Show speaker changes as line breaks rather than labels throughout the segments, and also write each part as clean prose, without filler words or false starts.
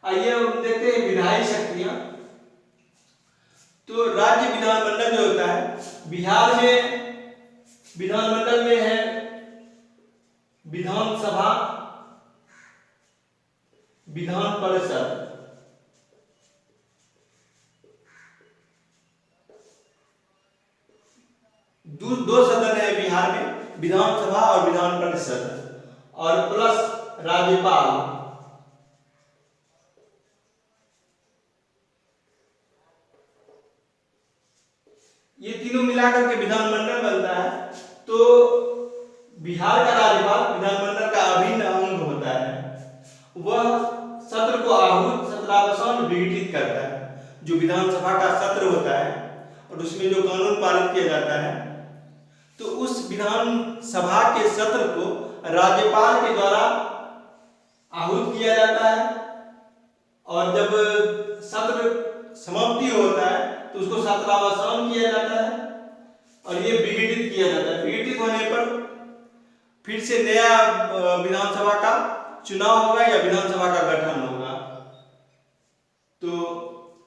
आइए हम देखते हैं विधायी शक्तियां। तो राज्य विधानमंडल जो होता है, बिहार में विधानमंडल में है विधानसभा, विधान परिषद। दो सदन है बिहार में, विधानसभा और विधान परिषद, और प्लस राज्यपाल। ये तीनों मिलाकर के विधानमंडल बनता है। तो बिहार का राज्यपाल विधानमंडल का अभिन्न अंग होता है। वह सत्र को आहूत, सत्रावसान विघटित करता है। जो विधानसभा का सत्र होता है और उसमें जो कानून पारित किया जाता है, तो उस विधानसभा के सत्र को राज्यपाल के द्वारा आहूत किया जाता है, और जब सत्र समाप्ति होता है तो उसको सत्रावसान किया जाता है और ये विघटित किया जाता है। विघटित होने पर फिर से नया विधानसभा का चुनाव होगा या विधानसभा का गठन होगा। तो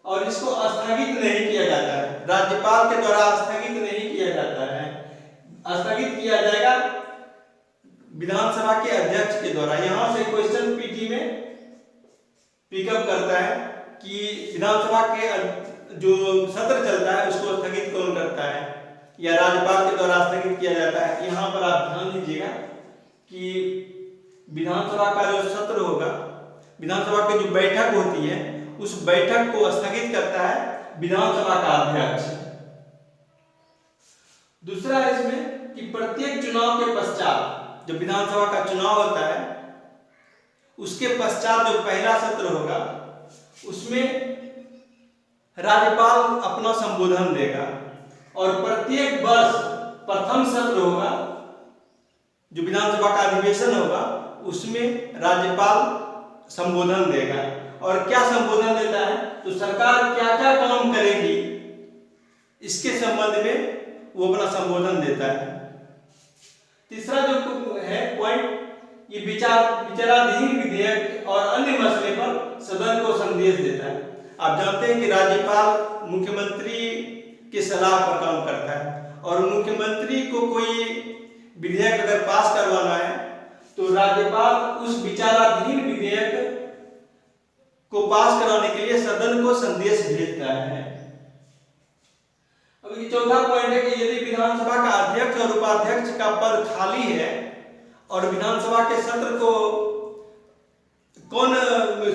और इसको स्थगित नहीं किया जाता है, राज्यपाल के द्वारा स्थगित नहीं किया जाता है। स्थगित किया जाएगा विधानसभा के अध्यक्ष के द्वारा। यहां से क्वेश्चन पीटी में पिकअप करता है कि विधानसभा के जो सत्र चलता है उसको स्थगित कौन करता है, या राज्यपाल के द्वारा स्थगित किया जाता है। यहाँ पर आप ध्यान दीजिएगा कि विधानसभा का जो सत्र होगा, विधानसभा की जो बैठक होती है, उस बैठक को स्थगित करता है विधानसभा का अध्यक्ष। दूसरा इसमें कि प्रत्येक चुनाव के पश्चात, जब विधानसभा का चुनाव होता है उसके पश्चात जो पहला सत्र होगा उसमें राज्यपाल अपना संबोधन देगा, और प्रत्येक वर्ष प्रथम सत्र होगा, जो विधानसभा का अधिवेशन होगा, उसमें राज्यपाल संबोधन देगा। और क्या संबोधन देता है, तो सरकार क्या क्या काम करेगी इसके संबंध में वो अपना संबोधन देता है। तीसरा जो है पॉइंट, ये विचाराधीन विधेयक और अन्य मसले पर सदन को संदेश देता है। आप जानते हैं कि राज्यपाल मुख्यमंत्री के सलाह पर काम करता है, और मुख्यमंत्री को कोई विधेयक अगर पास करवाना है तो राज्यपाल उस विचाराधीन विधेयक को पास कराने के लिए सदन को संदेश भेजता है। अब ये चौथा पॉइंट है कि यदि विधानसभा का अध्यक्ष और उपाध्यक्ष का पद खाली है और विधानसभा के सत्र को कौन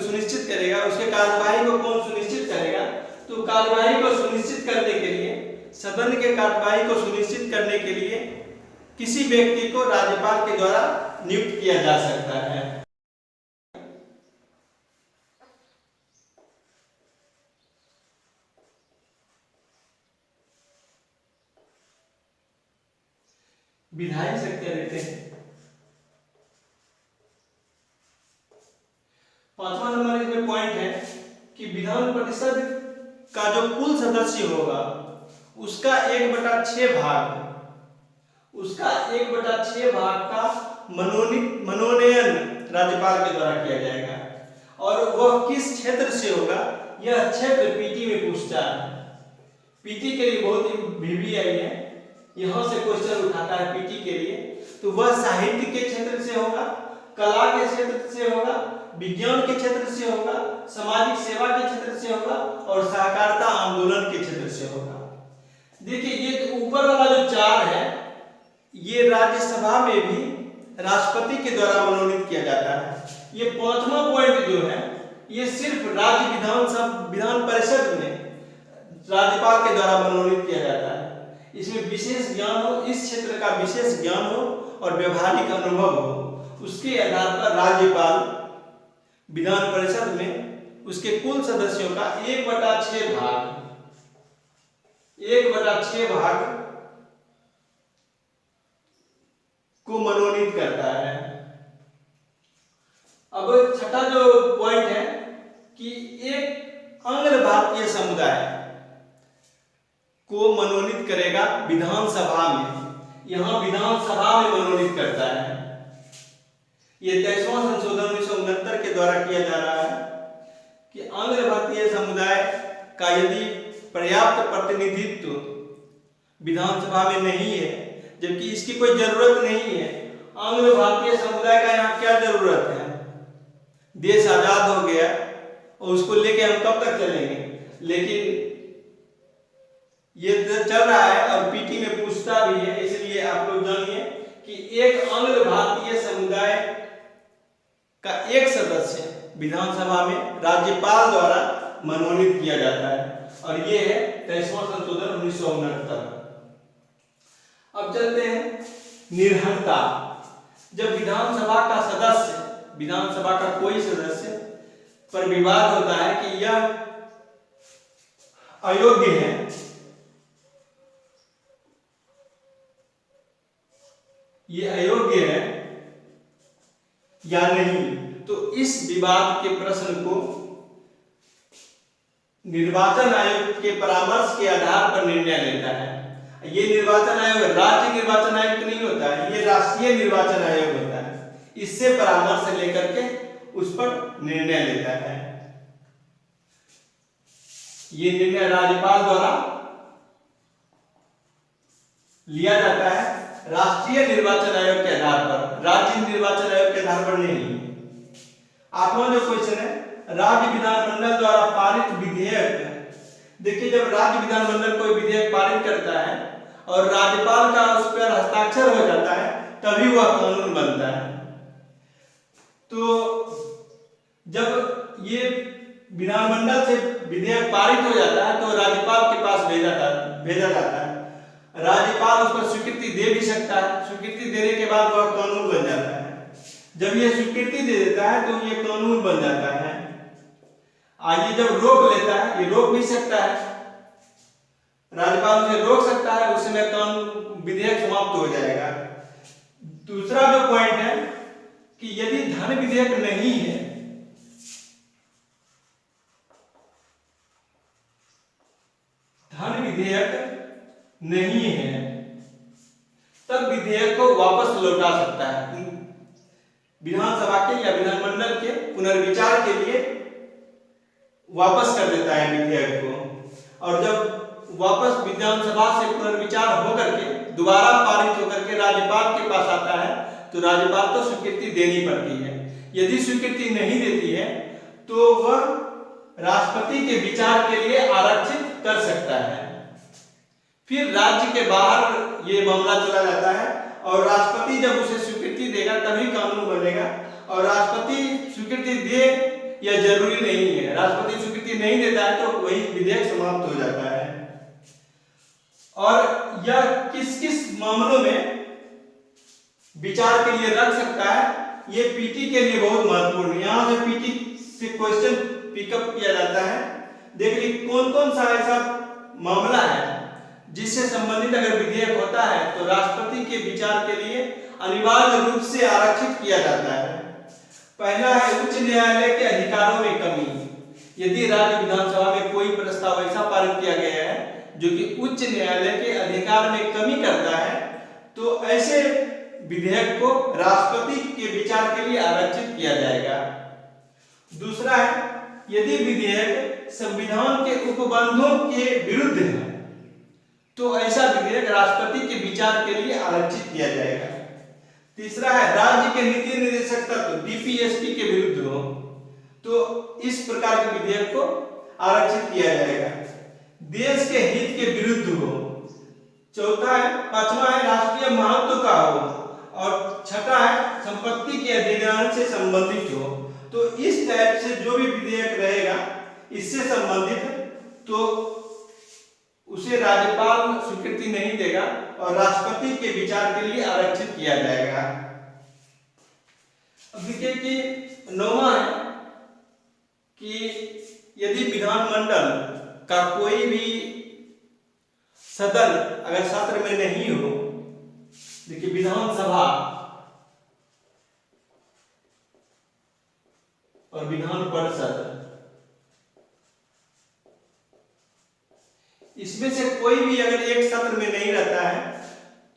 सुनिश्चित करेगा, उसके कार्यवाही को कौन सुनिश्चित करेगा, तो कार्यवाही को सुनिश्चित करने के लिए, सदन के कार्यवाही को सुनिश्चित करने के लिए किसी व्यक्ति को राज्यपाल के द्वारा नियुक्त किया जा सकता है। विधायी शक्तियां देते हैं। पांचवा नंबर इसमें पॉइंट है कि विधान परिषद का जो कुल सदस्य होगा उसका 1/6 भाग, उसका 1/6 भाग का मनोनयन राज्यपाल के द्वारा किया जाएगा, और वह किस क्षेत्र से होगा, यह क्षेत्र पीटी में पूछता है। पीटी के लिए बहुत ही VVI है, यहां से क्वेश्चन उठाता है पीटी के लिए। तो वह साहित्य के क्षेत्र से होगा, कला के क्षेत्र से होगा, विज्ञान के क्षेत्र से होगा, सामाजिक सेवा के क्षेत्र से होगा, और सहकारिता आंदोलन के क्षेत्र से होगा। देखिए ये ऊपर वाला जो 4 है, ये राज्यसभा में भी राष्ट्रपति के द्वारा मनोनीत किया जाता है। ये पांचवा पॉइंट जो है, ये सिर्फ विधान परिषद में राज्यपाल के द्वारा मनोनीत किया जाता है। इसमें विशेष ज्ञान हो, इस क्षेत्र का विशेष ज्ञान हो और व्यवहारिक अनुभव हो, उसके आधार पर राज्यपाल विधान परिषद में उसके कुल सदस्यों का 1/6 भाग को मनोनीत करता है। अब छठा जो पॉइंट है कि एक अंग्र भारतीय समुदाय को मनोनीत करेगा विधानसभा में, यहां विधानसभा में मनोनीत करता है। ये 23वां संशोधन 1969 के द्वारा किया जा रहा है कि आंग्ल भारतीय समुदाय का यदि पर्याप्त प्रतिनिधित्व विधानसभा में नहीं है, जबकि इसकी कोई जरूरत नहीं है, आंग्ल भारतीय समुदाय का यहाँ क्या जरूरत है? देश आजाद हो गया और उसको लेके हम कब तक चलेंगे? लेकिन ये चल रहा है और पीटी में पूछता भी है, इसलिए आप लोग जानिए कि एक आंग्ल भारतीय समुदाय का एक सदस्य विधानसभा में राज्यपाल द्वारा मनोनीत किया जाता है और ये है 23वां संशोधन 1969। अब चलते हैं निर्हनता। जब विधानसभा का सदस्य, विधानसभा का कोई सदस्य पर विवाद होता है कि यह अयोग्य है, ये अयोग्य है या नहीं, तो इस विवाद के प्रश्न को निर्वाचन आयोग के परामर्श के आधार पर निर्णय लेता है। ये निर्वाचन आयोग राज्य निर्वाचन आयोग नहीं होता है, ये राष्ट्रीय निर्वाचन आयोग होता है। इससे परामर्श लेकर के उस पर निर्णय लेता है। ये निर्णय राज्यपाल द्वारा लिया जाता है राष्ट्रीय निर्वाचन आयोग के आधार पर, राज्य निर्वाचन आयोग के आधार पर नहीं। 8वां जो क्वेश्चन है, राज्य विधानमंडल द्वारा पारित विधेयक। देखिए, जब राज्य विधानमंडल कोई विधेयक पारित करता है और राज्यपाल का उस पर हस्ताक्षर हो जाता है, तभी वह कानून बनता है। तो जब ये विधानमंडल से विधेयक पारित हो जाता है तो राज्यपाल के पास भेजा जाता है। राज्यपाल उस पर स्वीकृति दे भी सकता है, स्वीकृति देने के बाद वह कानून बन जाता है। जब ये स्वीकृति दे देता है तो ये कानून बन जाता है। आइए, जब रोक लेता है, ये रोक भी सकता है, राज्यपाल उसे रोक सकता है, उस समय कानून विधेयक समाप्त हो जाएगा। दूसरा जो पॉइंट है कि यदि धन विधेयक नहीं है, धन विधेयक नहीं है, तब विधेयक को वापस लौटा सकता है। विधानसभा के या विधानमंडल के पुनर्विचार के लिए वापस कर देता है विधेयक को। और जब वापस विधानसभा से पुनर्विचार होकर के दोबारा पारित होकर के राज्यपाल के पास आता है तो राज्यपाल को स्वीकृति देनी पड़ती है। यदि स्वीकृति नहीं देती है तो वह राष्ट्रपति के विचार के लिए आरक्षित कर सकता है। फिर राज्य के बाहर ये मामला चला जाता है और राष्ट्रपति जब उसे स्वीकृति देगा तभी कानून बनेगा। और राष्ट्रपति स्वीकृति दे यह जरूरी नहीं है, राष्ट्रपति स्वीकृति नहीं देता है तो वही विधेयक समाप्त हो जाता है। और यह किस किस मामलों में विचार के लिए रख सकता है, ये पीटी के लिए बहुत महत्वपूर्ण है। यहाँ से पीटी से क्वेश्चन पिकअप किया जाता है। देख लीजिए कौन कौन सा ऐसा मामला है जिससे संबंधित अगर विधेयक होता है तो राष्ट्रपति के विचार के लिए अनिवार्य रूप से आरक्षित किया जाता है। पहला है उच्च न्यायालय के अधिकारों में कमी। यदि राज्य विधानसभा में कोई प्रस्ताव ऐसा पारित किया गया है जो कि उच्च न्यायालय के अधिकार में कमी करता है तो ऐसे विधेयक को राष्ट्रपति के विचार के लिए आरक्षित किया जाएगा। दूसरा है यदि विधेयक संविधान के उपबंधों के विरुद्ध है तो ऐसा विधेयक राष्ट्रपति के विचार के लिए आरक्षित किया जाएगा। तीसरा है राज्य के नीति निर्देशक तत्व डीपीएसपी के विरुद्ध हो तो इस प्रकार के विधेयक को आरक्षित किया जाएगा। देश के हित के विरुद्ध हो। चौथा है, पांचवा है राष्ट्रीय महत्व का हो और छठा है संपत्ति के अधिग्रहण से संबंधित हो। तो इस टाइप से जो भी विधेयक रहेगा इससे संबंधित तो उसे राज्यपाल स्वीकृति नहीं देगा और राष्ट्रपति के विचार के लिए आरक्षित किया जाएगा। अब देखिए कि 9वां है कि यदि विधानमंडल का कोई भी सदन अगर सत्र में नहीं हो, देखिए विधानसभा और विधान परिषद, इसमें से कोई भी अगर एक सत्र में नहीं रहता है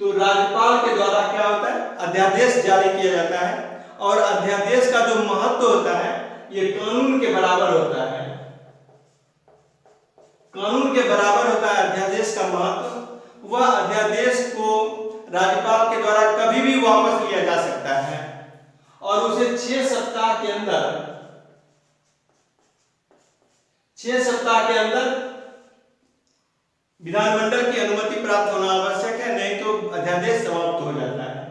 तो राज्यपाल के द्वारा क्या होता है, अध्यादेश जारी किया जाता है। और अध्यादेश का जो महत्व होता है ये कानून के बराबर होता है। कानून के बराबर होता है अध्यादेश का महत्व। वह अध्यादेश को राज्यपाल के द्वारा कभी भी वापस लिया जा सकता है और उसे 6 सप्ताह के अंदर विधानमंडल की अनुमति प्राप्त होना आवश्यक है, नहीं तो अध्यादेश समाप्त हो जाता है।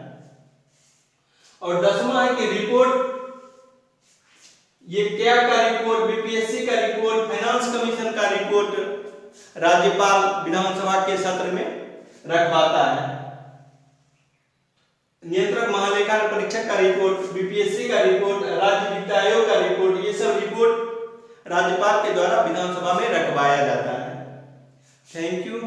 और 10वां है कि रिपोर्ट, ये क्या का रिपोर्ट, बीपीएससी का रिपोर्ट, फाइनेंस कमीशन का रिपोर्ट राज्यपाल विधानसभा के सत्र में रखवाता है। नियंत्रक महालेखा परीक्षक का रिपोर्ट, बीपीएससी का रिपोर्ट, राज्य वित्त आयोग का रिपोर्ट, ये सब रिपोर्ट राज्यपाल के द्वारा विधानसभा में रखवाया जाता है। Thank you.